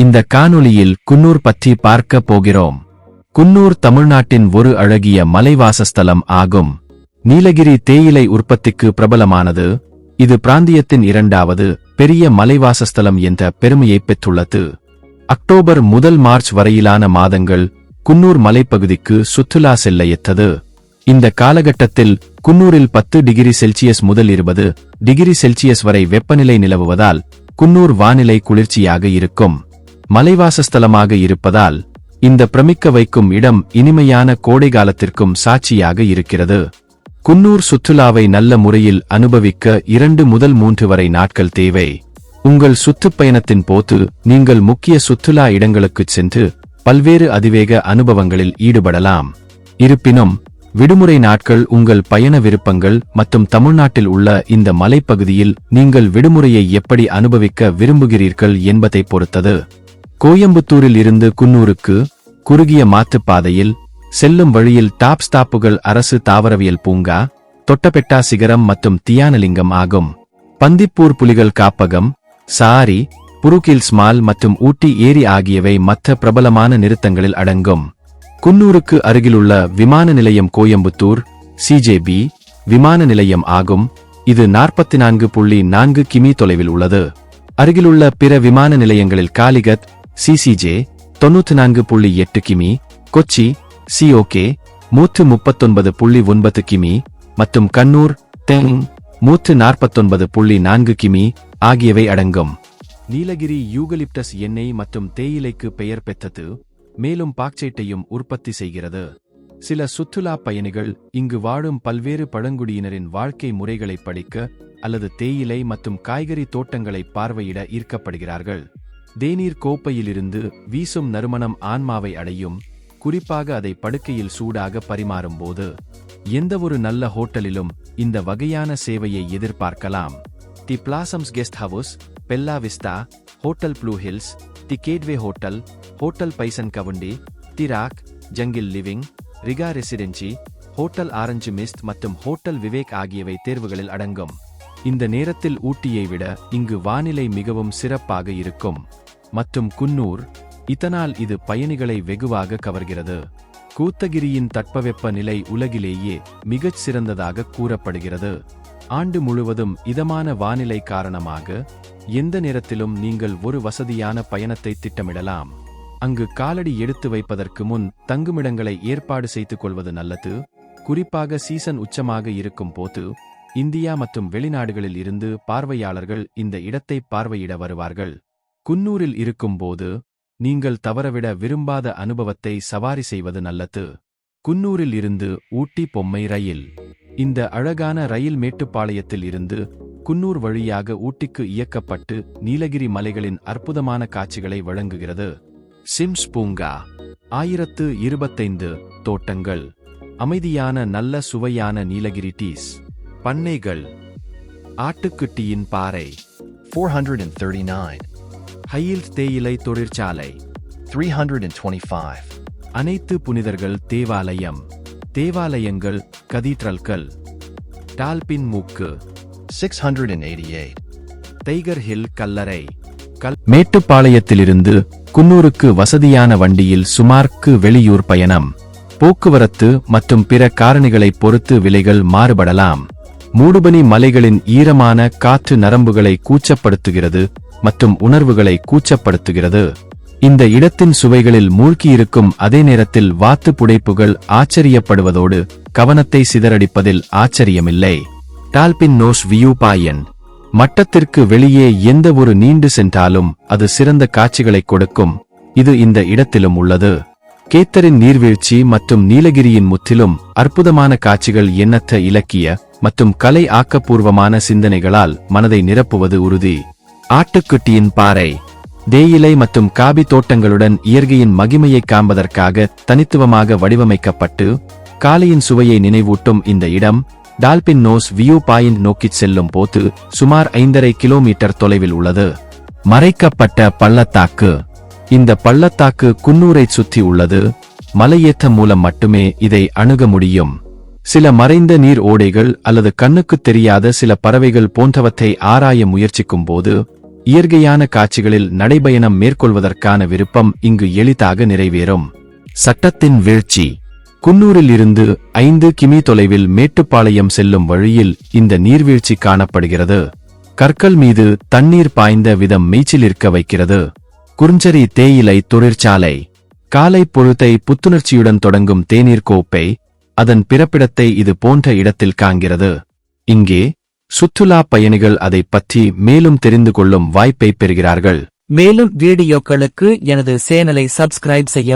இந்த காணொளியில் குன்னூர் பற்றி பார்க்க போகிறோம். குன்னூர் தமிழ்நாட்டின் ஒரு அழகிய மலைவாசஸ்தலம் ஆகும். நீலகிரி தேயிலை உற்பத்திக்கு பிரபலமானது. இது பிராந்தியத்தின் இரண்டாவது பெரிய மலைவாசஸ்தலம் என்ற பெருமையை பெற்றுள்ளது. அக்டோபர் முதல் மார்ச் வரையிலான மாதங்கள் குன்னூர் மலைப்பகுதிக்கு சுற்றுலா செல்ல ஏற்றது. இந்த காலகட்டத்தில் குன்னூரில் 10 டிகிரி செல்சியஸ் முதல் 20 டிகிரி செல்சியஸ் வரை வெப்பநிலை நிலவுவதால் குன்னூர் வானிலை குளிர்ச்சியாக இருக்கும். மலைவாசஸ்தலமாக இருப்பதால் இந்த பிரமிக்க வைக்கும் இடம் இனிமையான கோடைகாலத்திற்கும் சாட்சியாக இருக்கிறது. குன்னூர் சுற்றுலாவை நல்ல முறையில் அனுபவிக்க 2 முதல் 3 வரை நாட்கள் தேவை. உங்கள் சுற்றுப்பயணத்தின் போது நீங்கள் முக்கிய சுற்றுலா இடங்களுக்குச் சென்று பல்வேறு அதிவேக அனுபவங்களில் ஈடுபடலாம். இருப்பினும் விடுமுறை நாட்கள் உங்கள் பயண விருப்பங்கள் மற்றும் தமிழ்நாட்டில் உள்ள இந்த மலைப்பகுதியில் நீங்கள் விடுமுறையை எப்படி அனுபவிக்க விரும்புகிறீர்கள் என்பதை பொறுத்தது. கோயம்புத்தூரில் இருந்து குன்னூருக்கு குறுகிய மாற்றுப்பாதையில் செல்லும் வழியில் டாப் ஸ்டாப்புகள் அரசு தாவரவியல் பூங்கா, தொட்டபெட்டா சிகரம் மற்றும் தியானலிங்கம் ஆகும். பந்திப்பூர் புலிகள் காப்பகம், சாரி, புருகில்ஸ் மால் மற்றும் ஊட்டி ஏரி ஆகியவை மற்ற பிரபலமான நிறுத்தங்களில் அடங்கும். குன்னூருக்கு அருகிலுள்ள விமான நிலையம் கோயம்புத்தூர் CJB விமான நிலையம் ஆகும். இது 44.4 கிமி தொலைவில் உள்ளது. அருகிலுள்ள பிற விமான நிலையங்களில் காலிகத் CCJ 94.8 கிமி, கொச்சி COK 139.9 கிமி மற்றும் கண்ணூர் தெங் 149.4 கிமி ஆகியவை அடங்கும். நீலகிரி யூகலிப்டஸ் எண்ணெய் மற்றும் தேயிலைக்கு பெயர் பெற்றது. மேலும் பாக்சைட்டையும் உற்பத்தி செய்கிறது. சில சுற்றுலா பயணிகள் இங்கு வாழும் பல்வேறு பழங்குடியினரின் வாழ்க்கை முறைகளை படிக்க அல்லது தேயிலை மற்றும் காய்கறி தோட்டங்களை பார்வையிட ஈர்க்கப்படுகிறார்கள். தேநீர் கோப்பையிலிருந்து வீசும் நறுமணம் ஆன்மாவை அடையும், குறிப்பாக அதை படுக்கையில் சூடாக பரிமாறும்போது. எந்தவொரு நல்ல ஹோட்டலிலும் இந்த வகையான சேவையை எதிர்பார்க்கலாம். The Blossoms Guest House, Bella Vista, Hotel Blue Hills, the Gateway Hotel, Hotel Bison County, the Rock, Jungle Living, ரிகா ரெசிடென்சி, ஹோட்டல் ஆரஞ்சு மிஸ்ட் மற்றும் ஹோட்டல் விவேக் ஆகியவை தேர்வுகளில் அடங்கும். இந்த நேரத்தில் ஊட்டியை விட இங்கு வானிலை மிகவும் சிறப்பாக இருக்கும். மற்றும் குன்னூர், இதனால் இது பயணிகளை வெகுவாக கவர்கிறது. கூத்தகிரியின் தட்பவெப்ப நிலை உலகிலேயே மிகச் சிறந்ததாக கூறப்படுகிறது. ஆண்டு முழுவதும் இதமான வானிலை காரணமாக எந்த நேரத்திலும் நீங்கள் ஒரு வசதியான பயணத்தை திட்டமிடலாம். அங்கு காலடி எடுத்து வைப்பதற்கு முன் தங்குமிடங்களை ஏற்பாடு செய்து கொள்வது நல்லது. குறிப்பாக சீசன் உச்சமாக இருக்கும் போது இந்தியா மற்றும் வெளிநாடுகளில் இருந்து பார்வையாளர்கள் இந்த இடத்தை பார்வையிட வருவார்கள். குன்னூரில் இருக்கும்போது நீங்கள் தவறவிட விரும்பாத அனுபவத்தை சவாரி செய்வது நல்லது. குன்னூரில் இருந்து ஊட்டி பொம்மை ரயில். இந்த அழகான ரயில் மேட்டுப்பாளையத்தில் இருந்து குன்னூர் வழியாக ஊட்டிக்கு இயக்கப்பட்டு நீலகிரி மலைகளின் அற்புதமான காட்சிகளை வழங்குகிறது. சிம்ஸ் பூங்கா, 1025 தோட்டங்கள், அமைதியான நல்ல சுவையான நீலகிரி டீஸ், பண்ணைகள், ஆட்டுக்குட்டியின் பாறை 439, ஹையில்ஸ் தேயிலை தொழிற்சாலை 325, அனைத்து புனிதர்கள் தேவாலயம், தேவாலயங்கள் கதீட்ரல்கள், டால்பின் மூக்கு 688, டைகர் ஹில் கல்லறை. மேட்டுப்பாளையத்திலிருந்து குன்னூருக்கு வசதியான வண்டியில் சுமார்க்கு வெளியூர் பயணம். போக்குவரத்து மற்றும் பிற காரணிகளை பொறுத்து விலைகள் மாறுபடலாம். மூடுபனி மலைகளின் ஈரமான காற்று நரம்புகளை கூச்சப்படுத்துகிறது மற்றும் உணர்வுகளை கூச்சப்படுத்துகிறது. இந்த இடத்தின் சுவைகளில் மூழ்கியிருக்கும் அதே நேரத்தில் வாத்து புடைப்புகள் ஆச்சரியப்படுவதோடு கவனத்தை சிதறடிப்பதில் ஆச்சரியமில்லை. Dolphin Nose view point. மட்டத்திற்கு வெளியே எந்த ஒரு நீண்டு சென்றாலும் அது சிறந்த காட்சிகளை கொடுக்கும். இது இந்த இடத்திலும் உள்ளது. கேத்தரின் நீர்வீழ்ச்சி மற்றும் நீலகிரியின் முற்றிலும் அற்புதமான காட்சிகள் எண்ணற்ற இலக்கிய மற்றும் கலை ஆக்கப்பூர்வமான சிந்தனைகளால் மனதை நிரப்புவது உறுதி. ஆட்டுக்குட்டியின் பாறை. தேயிலை மற்றும் காபி தோட்டங்களுடன் இயற்கையின் மகிமையை காண்பதற்காக தனித்துவமாக வடிவமைக்கப்பட்டு காலையின் சுவையை நினைவூட்டும் இந்த இடம் டால்பின் நோஸ் வியூ பாயிண்ட் நோக்கிச் செல்லும் போது சுமார் 5.5 கிலோமீட்டர் தொலைவில் உள்ளது. மறைக்கப்பட்ட பள்ளத்தாக்கு. இந்த பள்ளத்தாக்கு குன்னூரை சுற்றி உள்ளது. மலையேற்றம் மூலம் மட்டுமே இதை அணுக முடியும். சில மறைந்த நீர் ஓடைகள் அல்லது கண்ணுக்குத் தெரியாத சில பறவைகள் போன்றவற்றை ஆராய முயற்சிக்கும் போது இயற்கையான காட்சிகளில் நடைபயணம் மேற்கொள்வதற்கான விருப்பம் இங்கு எளிதாக நிறைவேறும். சட்டத்தின் வீழ்ச்சி. குன்னூரில் இருந்து 5 கிமி தொலைவில் மேட்டுப்பாளையம் செல்லும் வழியில் இந்த நீர்வீழ்ச்சி காணப்படுகிறது. கற்கள் மீது தண்ணீர் பாய்ந்த விதம் மெய்ச்சிலிருக்க வைக்கிறது. குறிஞ்சரி தேயிலை தொழிற்சாலை. காலை பொழுதை புத்துணர்ச்சியுடன் தொடங்கும் தேநீர் கோப்பை அதன் பிறப்பிடத்தை இது போன்ற இடத்தில் காண்கிறது. இங்கே சுற்றுலா பயணிகள் அதைப் பற்றி மேலும் தெரிந்து கொள்ளும் வாய்ப்பை பெறுகிறார்கள். மேலும் வீடியோக்களுக்கு எனது சேனலை சப்ஸ்கிரைப் செய்ய